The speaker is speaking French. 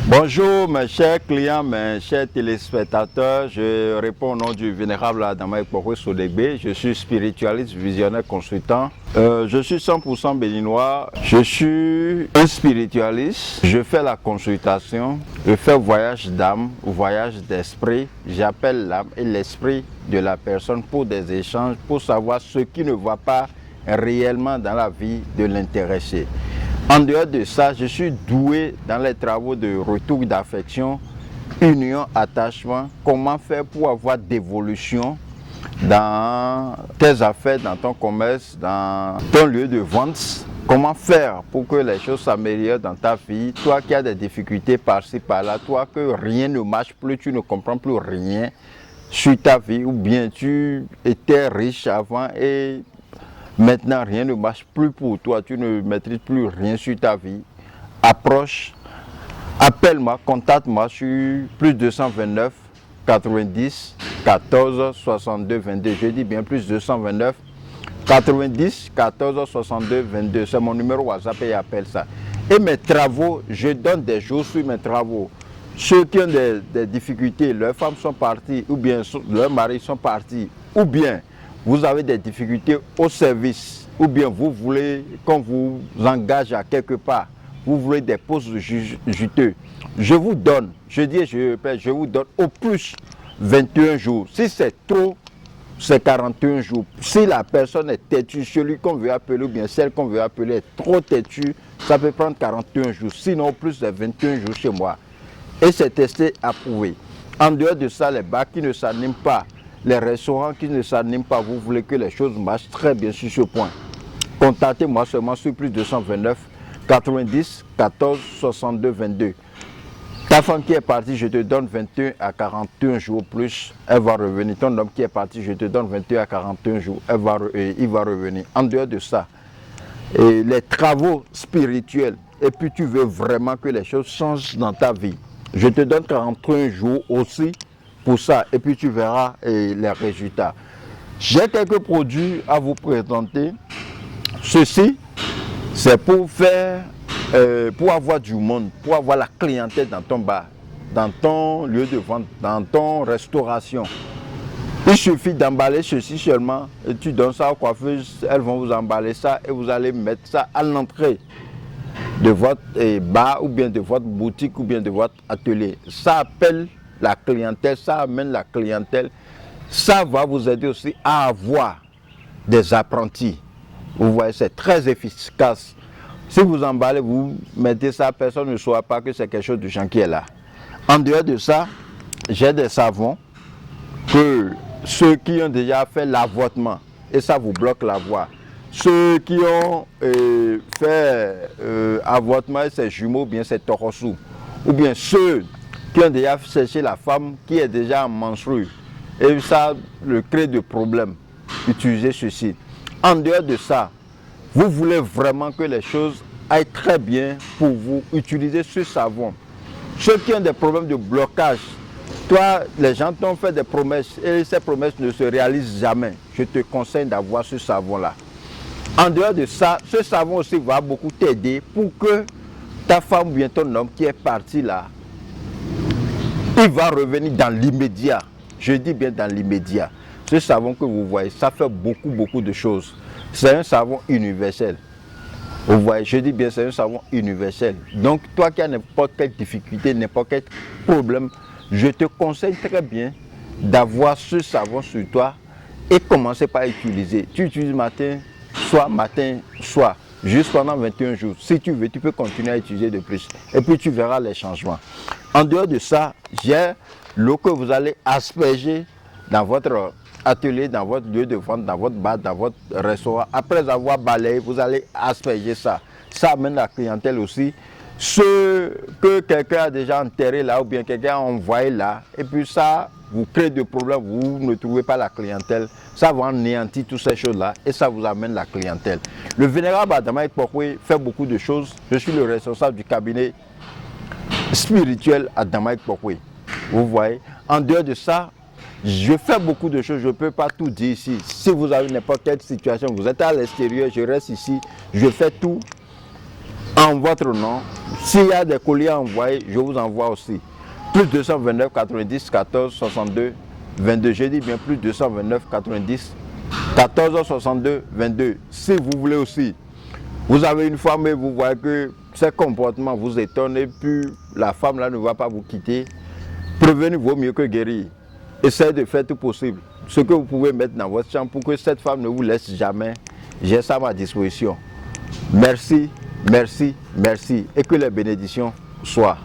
Bonjour mes chers clients, mes chers téléspectateurs, je réponds au nom du vénérable Adama Ekpokwe Sodegbe, je suis spiritualiste, visionnaire, consultant. Je suis 100% béninois, je suis un spiritualiste, je fais la consultation, je fais voyage d'âme, voyage d'esprit, j'appelle l'âme et l'esprit de la personne pour des échanges, pour savoir ce qui ne va pas réellement dans la vie de l'intéressé. En dehors de ça, je suis doué dans les travaux de retour d'affection, union, attachement, comment faire pour avoir d'évolution dans tes affaires, dans ton commerce, dans ton lieu de vente. Comment faire pour que les choses s'améliorent dans ta vie, toi qui as des difficultés par-ci, par-là, toi que rien ne marche plus, tu ne comprends plus rien sur ta vie, ou bien tu étais riche avant et maintenant, rien ne marche plus pour toi, tu ne maîtrises plus rien sur ta vie. Approche, appelle-moi, contacte-moi sur plus 229 90 14 62 22. Je dis bien plus 229 90 14 62 22. C'est mon numéro WhatsApp et appelle ça. Et mes travaux, je donne des jours sur mes travaux. Ceux qui ont des difficultés, leurs femmes sont parties, ou bien leurs maris sont partis, ou bien vous avez des difficultés au service, ou bien vous voulez qu'on vous engage à quelque part, vous voulez des postes juteux, je vous donne, je vous donne au plus 21 jours. Si c'est trop, c'est 41 jours. Si la personne est têtue, celui qu'on veut appeler ou bien celle qu'on veut appeler est trop têtue, ça peut prendre 41 jours. Sinon, plus de 21 jours chez moi. Et c'est testé, approuvé. En dehors de ça, les bars qui ne s'animent pas, les restaurants qui ne s'animent pas, vous voulez que les choses marchent très bien sur ce point. Contactez-moi seulement sur plus 229 90 14 62 22. Ta femme qui est partie, je te donne 21 à 41 jours plus, elle va revenir. Ton homme qui est parti, je te donne 21 à 41 jours, il va revenir. En dehors de ça, les travaux spirituels, et puis tu veux vraiment que les choses changent dans ta vie, je te donne 41 jours aussi pour ça, et puis tu verras les résultats. J'ai quelques produits à vous présenter. Ceci, c'est pour faire, pour avoir du monde, pour avoir la clientèle dans ton bar, dans ton lieu de vente, dans ton restauration. Il suffit d'emballer ceci seulement, et tu donnes ça aux coiffeuses, elles vont vous emballer ça et vous allez mettre ça à l'entrée de votre bar ou bien de votre boutique ou bien de votre atelier. Ça appelle la clientèle, ça amène la clientèle, ça va vous aider aussi à avoir des apprentis. Vous voyez, c'est très efficace. Si vous emballez, vous mettez ça, personne ne saura pas que c'est quelque chose de gens qui est là. En dehors de ça, j'ai des savons que ceux qui ont déjà fait l'avortement, et ça vous bloque la voie. Ceux qui ont fait avortement et ses jumeaux, bien c'est torosou, ou bien ceux qui ont déjà cherché la femme qui est déjà en menstrue, et ça le crée de problèmes, utilisez ceci. En dehors de ça, vous voulez vraiment que les choses aillent très bien pour vous, utilisez ce savon. Ceux qui ont des problèmes de blocage, toi, les gens t'ont fait des promesses et ces promesses ne se réalisent jamais. Je te conseille d'avoir ce savon-là. En dehors de ça, ce savon aussi va beaucoup t'aider pour que ta femme ou bien ton homme qui est parti là, il va revenir dans l'immédiat. Je dis bien dans l'immédiat. Ce savon que vous voyez, ça fait beaucoup de choses. C'est un savon universel. Vous voyez, je dis bien c'est un savon universel. Donc toi qui as n'importe quelle difficulté, n'importe quel problème, je te conseille très bien d'avoir ce savon sur toi et commencer par utiliser. Tu utilises matin, soir, juste pendant 21 jours. Si tu veux, tu peux continuer à utiliser de plus. Et puis tu verras les changements. En dehors de ça, j'ai l'eau que vous allez asperger dans votre atelier, dans votre lieu de vente, dans votre bar, dans votre restaurant. Après avoir balayé, vous allez asperger ça. Ça amène la clientèle aussi. Ce que quelqu'un a déjà enterré là ou bien quelqu'un a envoyé là, et puis ça vous crée des problèmes, vous ne trouvez pas la clientèle, ça va anéantir toutes ces choses-là et ça vous amène la clientèle. Le vénérable Adama Ekpokwe fait beaucoup de choses. Je suis le responsable du cabinet spirituel Adama Ekpokwe. Vous voyez, en dehors de ça, je fais beaucoup de choses, je ne peux pas tout dire ici. Si vous avez n'importe quelle situation, vous êtes à l'extérieur, je reste ici, je fais tout en votre nom. S'il y a des colis à envoyer, je vous envoie aussi. Plus 229 90 14 62 22. Je dis bien plus 229 90 14 62 22. Si vous voulez aussi, vous avez une femme et vous voyez que ses comportements vous étonnent et puis la femme là ne va pas vous quitter. Prévenir vaut mieux que guérir. Essayez de faire tout possible. Ce que vous pouvez mettre dans votre chambre pour que cette femme ne vous laisse jamais. J'ai ça à ma disposition. Merci, merci, merci. Et que les bénédictions soient.